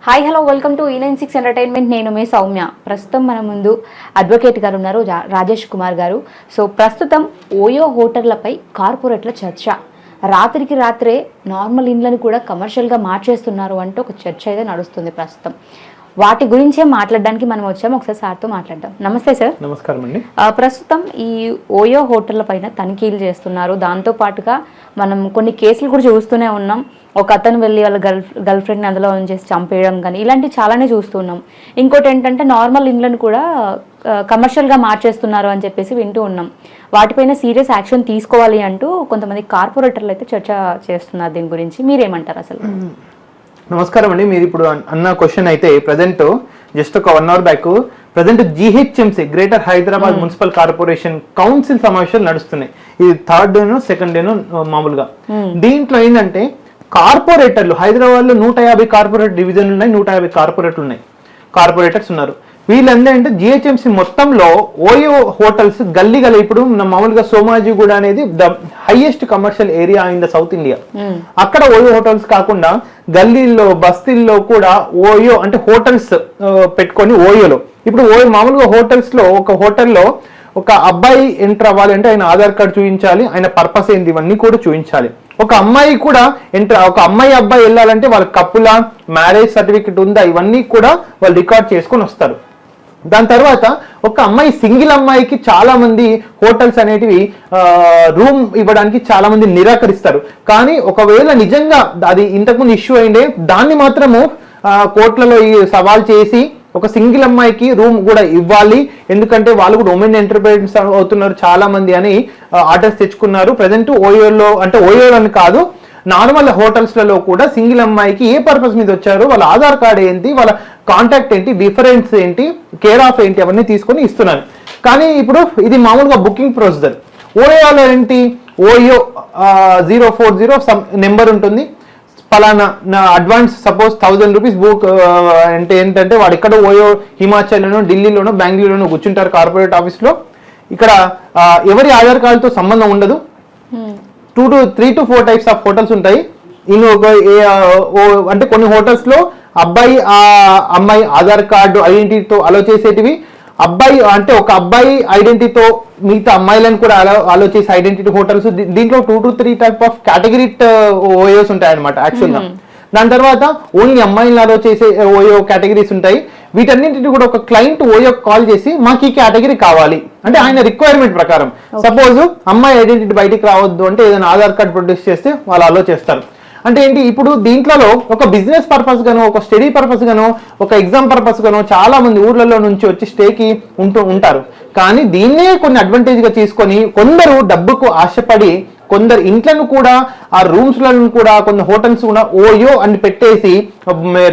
Hi hello welcome to E96 entertainment. నేను మీ సౌమ్య. ప్రస్తుతం మన ముందు అడ్వకేట్ గారు ఉన్నారు, రాజేష్ కుమార్ గారు. సో ప్రస్తుతం ఓయో హోటళ్లపై కార్పొరేట్ల చర్చ. రాత్రికి రాత్రే నార్మల్ ఇండ్లను కూడా కమర్షియల్గా మార్చేస్తున్నారు అంటూ ఒక చర్చ అయితే నడుస్తుంది ప్రస్తుతం. వాటి గురించే మాట్లాడడానికి మనం వచ్చాము. ఒకసారి సార్తో మాట్లాడదాం. నమస్తే సార్. నమస్కారం అండి. ప్రస్తుతం ఈ ఓయో హోటళ్ల పైన తనిఖీలు చేస్తున్నారు. దాంతో పాటుగా మనం కొన్ని కేసులు కూడా చూస్తూనే ఉన్నాం. ఒక అతను వెళ్ళి వాళ్ళ గర్ల్ ఫ్రెండ్ని అందులో చేసి చంపేయడం కానీ ఇలాంటివి చాలానే చూస్తున్నాం. ఇంకోటి ఏంటంటే నార్మల్ ఇండ్లను కూడా కమర్షియల్గా మార్చేస్తున్నారు అని చెప్పేసి వింటూ ఉన్నాం. వాటిపైన సీరియస్ యాక్షన్ తీసుకోవాలి అంటూ కొంతమంది కార్పొరేటర్లు అయితే చర్చ చేస్తున్నారు. దీని గురించి మీరేమంటారు అసలు? నమస్కారం అండి. మీరు ఇప్పుడు అన్న క్వశ్చన్ అయితే ప్రజెంట్ జస్ట్ ఒక 1 hour back present GHMC greater Hyderabad municipal corporation council సమావేశాలు నడుస్తున్నాయి. ఇది 3rd డే 2nd డే మామూలుగా. దీంట్లో ఏంటంటే కార్పొరేటర్లు హైదరాబాద్ లో 150 కార్పొరేట్ డివిజన్లు ఉన్నాయి, 150 కార్పొరేటర్స్ ఉన్నారు. వీళ్ళందరూ GHMC మొత్తంలో ఓయో హోటల్స్ గల్లీ ఇప్పుడు మామూలుగా సోమాజిగూడ అనేది the highest commercial area in the south India. అక్కడ ఓయో హోటల్స్ కాకుండా గల్లీల్లో బస్తీల్లో కూడా ఓయో అంటే హోటల్స్ పెట్టుకొని ఓయోలో ఇప్పుడు ఓయో మామూలుగా హోటల్స్ లో ఒక హోటల్లో ఒక అబ్బాయి ఎంటర్ అవ్వాలి అంటే ఆయన ఆధార్ కార్డు చూపించాలి, ఆయన పర్పస్ ఏంది ఇవన్నీ కూడా చూపించాలి. ఒక అమ్మాయి కూడా ఒక అమ్మాయి అబ్బాయి వెళ్ళాలంటే వాళ్ళ కప్పుల మ్యారేజ్ సర్టిఫికెట్ ఉందా ఇవన్నీ కూడా వాళ్ళు రికార్డ్ చేసుకొని వస్తారు. దాని తర్వాత ఒక అమ్మాయి సింగిల్ అమ్మాయికి చాలా మంది హోటల్స్ అనేటివి రూమ్ ఇవ్వడానికి చాలా మంది నిరాకరిస్తారు. కానీ ఒకవేళ నిజంగా అది ఇంతకుముందు ఇష్యూ అయిందే దాన్ని మాత్రము కోర్టులలో సవాల్ చేసి ఒక సింగిల్ అమ్మాయికి రూమ్ కూడా ఇవ్వాలి, ఎందుకంటే వాళ్ళు కూడా ఉమెన్ ఎంటర్ప్రైనర్స్ అవుతున్నారు చాలా మంది అని ఆర్డర్స్ తెచ్చుకున్నారు. ప్రజెంట్ ఓయోలో అంటే ఓయోలో అని కాదు, నార్మల్ హోటల్స్లలో కూడా సింగిల్ అమ్మాయికి ఏ పర్పస్ మీద వచ్చారు, వాళ్ళ ఆధార్ కార్డ్ ఏంటి, వాళ్ళ కాంటాక్ట్ ఏంటి, డిఫరెన్స్ ఏంటి, కేర్ ఆఫ్ ఏంటి అవన్నీ తీసుకొని ఇస్తున్నారు. కానీ ఇప్పుడు ఇది మామూలుగా బుకింగ్ ప్రొసీజర్. ఓయోలో ఏంటి, ఓయో 040 సమ్ నెంబర్ ఉంటుంది, పలానా నా అడ్వాన్స్ సపోజ్ 1000 రూపీస్ బుక్ అంటే ఏంటంటే వాడు ఇక్కడ ఓయో హిమాచల్లోనో ఢిల్లీలోనో బెంగళూరులోనో కూర్చుంటారు కార్పొరేట్ ఆఫీస్లో. ఇక్కడ ఎవరి ఆధార్ కార్డుతో సంబంధం ఉండదు. 3 to 4 టైప్స్ ఆఫ్ హోటల్స్ ఉంటాయి. అంటే కొన్ని హోటల్స్ లో అబ్బాయి అమ్మాయి ఆధార్ కార్డు ఐడెంటిటీతో అలో చేసేటివి, అబ్బాయి అంటే ఒక అబ్బాయి ఐడెంటిటీతో మిగతా అమ్మాయిలను కూడా అలో చేసే ఐడెంటిటీ హోటల్స్. దీంట్లో 2 to 3 టైప్ ఆఫ్ కేటగిరీ ఓయోస్ ఉంటాయి అనమాట యాక్చువల్గా. దాని తర్వాత ఓన్లీ అమ్మాయిలను అలో చేసే ఓయో కేటగిరీస్ ఉంటాయి. వీటన్నింటినీ కూడా ఒక క్లయింట్ ఓయో కాల్ చేసి మాకు ఈ కేటగిరీ కావాలి అంటే ఆయన రిక్వైర్మెంట్ ప్రకారం సపోజ్ అమ్మాయి ఐడెంటిటీ బయటికి రావద్దు అంటే ఏదైనా ఆధార్ కార్డ్ ప్రొడ్యూస్ చేస్తే వాళ్ళు అలో చేస్తారు. అంటే ఏంటి, ఇప్పుడు దీంట్లో ఒక బిజినెస్ పర్పస్ గానో, ఒక స్టడీ పర్పస్ గానో, ఒక ఎగ్జామ్ పర్పస్ గానో చాలా మంది ఊర్లలో నుంచి వచ్చి స్టేకి ఉంటారు. కానీ దీన్నే కొన్ని అడ్వాంటేజ్ గా తీసుకొని కొందరు డబ్బుకు ఆశపడి కొందరు ఇంట్లను కూడా ఆ రూమ్స్లను కూడా కొన్ని హోటల్స్ కూడా ఓయో అని పెట్టేసి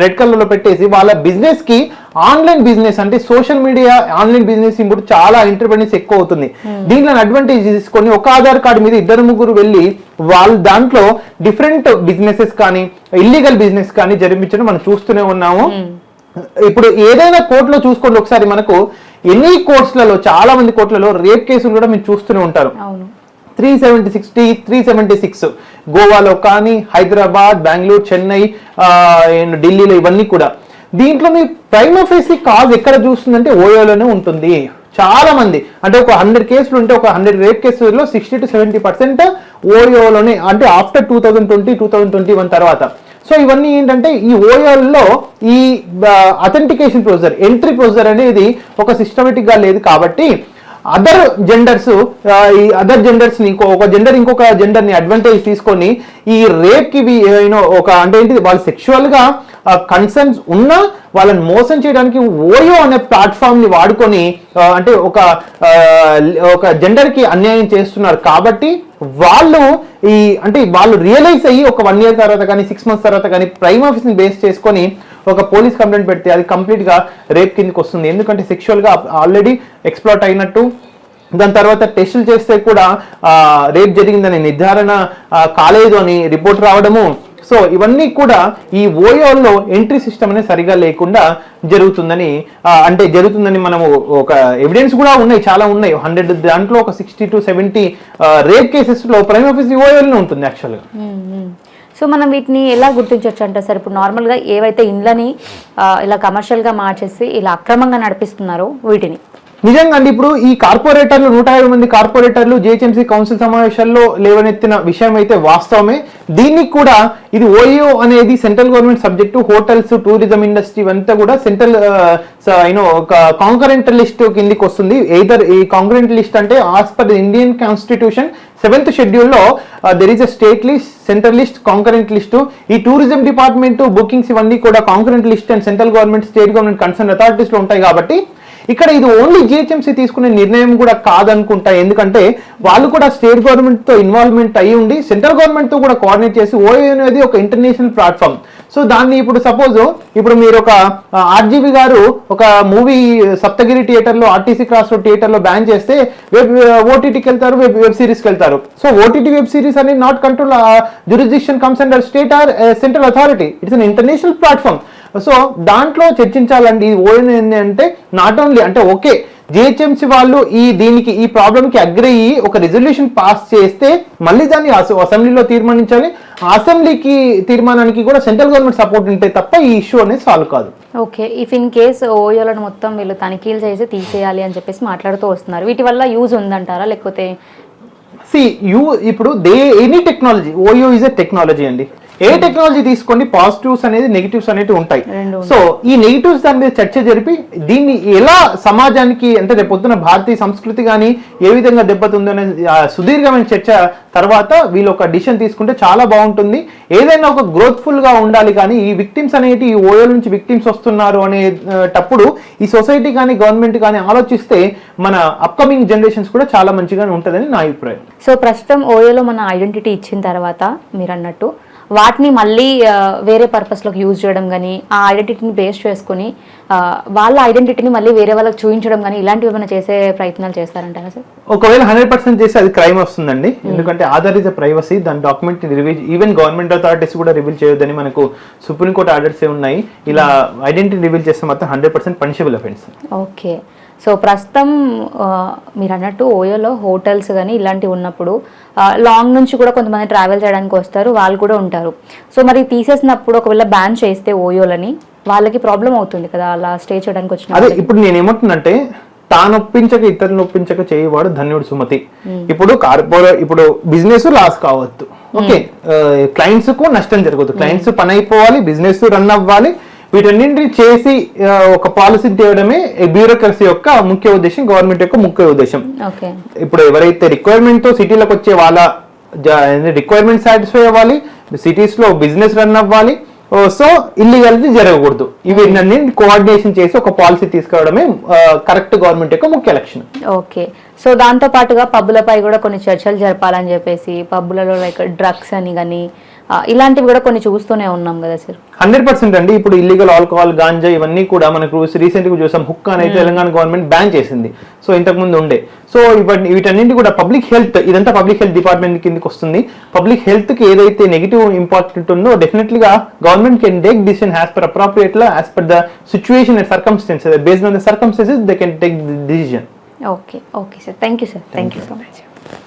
రెడ్ కలర్ లో పెట్టేసి వాళ్ళ బిజినెస్ కి ఆన్లైన్ బిజినెస్ అంటే సోషల్ మీడియా ఆన్లైన్ బిజినెస్ ఇప్పుడు చాలా ఎంటర్ప్రెన్యూర్స్ ఎక్కువ అవుతుంది. దీంట్లో అడ్వాంటేజ్ తీసుకొని ఒక ఆధార్ కార్డు మీద 2-3 వెళ్ళి వాళ్ళు దాంట్లో డిఫరెంట్ బిజినెసెస్ కానీ ఇల్లీగల్ బిజినెస్ కానీ జరిపించడం మనం చూస్తూనే ఉన్నాము. ఇప్పుడు ఏదైనా కోర్టులో చూసుకోండి ఒకసారి, మనకు ఎన్ని కోర్ట్స్లలో చాలా మంది కోర్టులలో రేప్ కేసులు కూడా మీరు చూస్తూనే ఉంటారు. 376 గోవాలో కానీ హైదరాబాద్, బెంగళూరు, చెన్నై, ఢిల్లీలో ఇవన్నీ కూడా. దీంట్లో మీ ప్రైమా ఫేసి కాజ్ ఎక్కడ చూస్తుందంటే ఓయోలోనే ఉంటుంది. చాలా మంది అంటే ఒక 100 కేసులు ఉంటే ఒక 100 రేప్ కేసుల్లో 60 to 70% ఓయోలోనే, అంటే ఆఫ్టర్ 2020-2021 తర్వాత. సో ఇవన్నీ ఏంటంటే ఈ ఓయోల్లో ఈ అథెంటికేషన్ ప్రొసీజర్, ఎంట్రీ ప్రొసీజర్ అనేది ఒక సిస్టమేటిక్ గా లేదు. కాబట్టి అదర్ జెండర్స్ ని ఒక జెండర్ ఇంకొక జెండర్ ని అడ్వాంటేజ్ తీసుకొని ఈ రేప్ కి ఒక అంటే ఏంటి వాళ్ళు సెక్షువల్ గా కన్సర్న్స్ ఉన్నా వాళ్ళని మోసం చేయడానికి ఓయో అనే ప్లాట్ఫామ్ ని వాడుకొని అంటే ఒక జెండర్ కి అన్యాయం చేస్తున్నారు. కాబట్టి వాళ్ళు అంటే వాళ్ళు రియలైజ్ అయ్యి ఒక 1 year తర్వాత కానీ 6 months తర్వాత కానీ ప్రైమ్ ఆఫీస్ ని బేస్ చేసుకొని ఒక పోలీస్ కంప్లైంట్ పెడితే అది కంప్లీట్ గా రేప్ కిందకి వస్తుంది. ఎందుకంటే సెక్షువల్ గా ఆల్రెడీ ఎక్స్ప్లాయిట్ అయినట్టు. దాని తర్వాత టెస్టులు చేస్తే కూడా రేప్ జరిగిందని నిర్ధారణ కాలేదు అని రిపోర్ట్ రావడము. సో ఇవన్నీ కూడా ఈ ఓయోలో ఎంట్రీ సిస్టమ్ అనేది సరిగా లేకుండా జరుగుతుందని మనము ఒక ఎవిడెన్స్ కూడా ఉన్నాయి, చాలా ఉన్నాయి. 100 దాంట్లో ఒక 60 to 70 రేప్ కేసెస్ లో ప్రైమ్ ఆఫీస్ ఓయోలో ఉంటుంది యాక్చువల్గా. సో మనం వీటిని ఎలా గుర్తించవచ్చు అంటే సార్, ఇప్పుడు నార్మల్గా ఏవైతే ఇండ్లని ఇలా కమర్షియల్గా మార్చేసి ఇలా అక్రమంగా నడిపిస్తున్నారో వీటిని నిజంగా అండి, ఇప్పుడు ఈ కార్పొరేటర్లు 150 మంది కార్పొరేటర్లు జిహెచ్ఎంసీ కౌన్సిల్ సమావేశాల్లో లేవనెత్తిన విషయం అయితే వాస్తవమే. దీనికి కూడా ఇది ఓయో అనేది central government subject. Hotels, tourism industry అంతా కూడా సెంట్రల్ ఒక కాంకరెంట్ లిస్ట్ కిందికి వస్తుంది. ఎయిదర్ ఈ కాంకరెంట్ లిస్ట్ అంటే ఆస్ పర్ ఇండియన్ కాన్స్టిట్యూషన్ 7th షెడ్యూల్లో there is a state list, central list, concurrent list. ఈ టూరిజం డిపార్ట్మెంట్ బుకింగ్స్ ఇవన్నీ కూడా concurrent list and central government, state government concern authorities లో ఉంటాయి. కాబట్టి ఇక్కడ ఇది ఓన్లీ జిహెచ్ఎంసీ తీసుకునే నిర్ణయం కూడా కాదనుకుంటా. ఎందుకంటే వాళ్ళు కూడా స్టేట్ గవర్నమెంట్ తో ఇన్వాల్వ్మెంట్ అయ్యి ఉండి సెంట్రల్ గవర్నమెంట్ తో కూడా కోఆర్డినేట్ చేసి ఓయో అనేది ఒక ఇంటర్నేషనల్ ప్లాట్ఫామ్. సో దాన్ని ఇప్పుడు సపోజ్ ఇప్పుడు మీరు ఒక ఆర్జీవి గారు ఒక మూవీ సప్తగిరి థియేటర్ లో, ఆర్టీసీ క్రాస్ రోడ్ థియేటర్ లో బ్యాన్ చేస్తే ఓటీటీకి వెళ్తారు, వెబ్ సిరీస్ కి వెళ్తారు. సో ఓటీటీ వెబ్ సిరీస్ అనేది not control jurisdiction comes under state or central authority. It's an international platform. So దాంట్లో చర్చించాలండి. ఓఎన్ ఏంటంటే నాట్ ఓన్లీ అంటే ఓకే జిహెచ్ఎంసీ వాళ్ళు దీనికి ఈ ప్రాబ్లమ్ కి అగ్రి అయ్యి ఒక రెజల్యూషన్ పాస్ చేస్తే మళ్ళీ దాన్ని అసెంబ్లీలో తీర్మానించాలి. అసెంబ్లీకి తీర్మానానికి కూడా సెంట్రల్ గవర్నమెంట్ సపోర్ట్ ఉంటే తప్ప ఈ ఇష్యూ అనేది సాల్వ్ కాదు. ఓకే, ఇఫ్ ఇన్ కేస్ ఓయోలను మొత్తం వీళ్ళు తనిఖీలు చేసి తీసేయాలి అని చెప్పేసి మాట్లాడుతూ వస్తున్నారు. వీటి వల్ల యూజ్ ఉందంటారా లేకపోతే ఇప్పుడు any technology, OYO is a technology అండి. ఏ టెక్నాలజీ తీసుకోండి పాజిటివ్స్ అనేది నెగిటివ్స్ అనేవి ఉంటాయి. సో ఈ నెగిటివ్స్ దాని మీద చర్చ జరిపి దీన్ని ఎలా సమాజానికి అంటే రేపు పొద్దున భారతీయ సంస్కృతి కానీ ఏ విధంగా దెబ్బతుందనే సుదీర్ఘమైన చర్చ తర్వాత వీళ్ళు ఒక డిసిషన్ తీసుకుంటే చాలా బాగుంటుంది. ఏదైనా ఒక గ్రోత్ఫుల్ గా ఉండాలి. కానీ ఈ విక్టిమ్స్ అనేటి ఈ ఓయో నుంచి విక్టిమ్స్ వస్తున్నారు అనేటప్పుడు ఈ సొసైటీ కానీ గవర్నమెంట్ కానీ ఆలోచిస్తే మన అప్కమింగ్ జనరేషన్స్ కూడా చాలా మంచిగానే ఉంటుందని నా అభిప్రాయం. సో ప్రస్తుతం ఓయోలో మన ఐడెంటిటీ ఇచ్చిన తర్వాత మీరు అన్నట్టు వాటిని మళ్ళీ వేరే పర్పస్లోకి యూజ్ చేయడం కానీ, ఆ ఐడెంటిటీని బేస్ చేసుకుని వాళ్ళ ఐడెంటిటీని మళ్ళీ వేరే వాళ్ళకి చూపించడం కానీ ఇలాంటివి ఏమైనా చేసే ప్రయత్నాలు చేస్తారంటారా సార్? ఒకవేళ 100% చేస్తే అది క్రైమ్ వస్తుందండి. ఎందుకంటే ఆధార్ ఇస్ అ ప్రైవసీ. దాని document reveal even government authorities కూడా రివీల్ చేయొద్దని మనకు సుప్రీంకోర్టు ఆర్డర్స్ ఉన్నాయి. ఇలా ఐడెంటిటీ రివీల్ చేస్తే మాత్రం 100% పనిషబుల్ అఫెన్స్. ఓకే, సో ప్రస్తుతం మీరు అన్నట్టు ఓయోలో హోటల్స్ కానీ ఇలాంటివి ఉన్నప్పుడు లాంగ్ నుంచి కూడా కొంతమంది ట్రావెల్ చేయడానికి వస్తారు, వాళ్ళు కూడా ఉంటారు. సో మరి తీసేసినప్పుడు ఒకవేళ బ్యాన్ చేస్తే ఓయోలని వాళ్ళకి ప్రాబ్లం అవుతుంది కదా అలా స్టే చేయడానికి వచ్చిన. అదే ఇప్పుడు నేను ఏమంటున్నంటే తానొప్పించక ఇతరులను ఒప్పించక చేయవాడు ధన్యుడు సుమతి. ఇప్పుడు బిజినెస్ లాస్ కావద్దు, ఓకే, క్లయింట్స్ కు నష్టం జరగదు, క్లయింట్స్ పని అయిపోవాలి, బిజినెస్ రన్ అవ్వాలి. వీటన్నింటినీ చేసి ఒక పాలసీ తేవడమే బ్యూరోక్రసీ యొక్క ముఖ్య ఉద్దేశం, గవర్నమెంట్ యొక్క ముఖ్య ఉద్దేశం. ఇప్పుడు ఎవరైతే రిక్వైర్మెంట్ తో సిటీలకు వచ్చే వాళ్ళ రిక్వైర్మెంట్ సాటిస్ఫై అవ్వాలి, సిటీస్ లో బిజినెస్ రన్ అవ్వాలి. సో ఇల్లీగాలిటీ జరగకూడదు. ఇవన్నీ కోఆర్డినేషన్ చేసి ఒక పాలసీ తీసుకురావడమే కరెక్ట్ గవర్నమెంట్ యొక్క ముఖ్య లక్షణం. ఓకే, సో దాంతో పాటుగా పబ్బులపై కూడా కొన్ని చర్చలు జరపాలని చెప్పేసి, పబ్బులలో లైక్ డ్రగ్స్ అని కానీ ఇలాంటివి కూడా కొన్ని చూస్తూనే ఉన్నాం కదా సార్. 100% అండి. ఇప్పుడు ఇల్లీగల్ ఆల్కహాల్, గాంజా ఇవన్నీ కూడా మనకు రీసెంట్ గా చూసాం. హుక్కా అనేది తెలంగాణ గవర్నమెంట్ బ్యాన్ చేసింది. సో ఇంతకు ముందు ఉండే. సో వీటన్నింటి కూడా పబ్లిక్ హెల్త్, ఇదంతా పబ్లిక్ హెల్త్ డిపార్ట్మెంట్ కిందకి వస్తుంది. పబ్లిక్ హెల్త్ కి ఏదైతే నెగిటివ్ ఇంపార్టెంట్ ఉందో డెఫినెట్లీ గా government can take decision as per appropriate law, as per the situation and circumstances, based on the circumstances they can take the decision. Okay sir, thank you sir, thank you so much.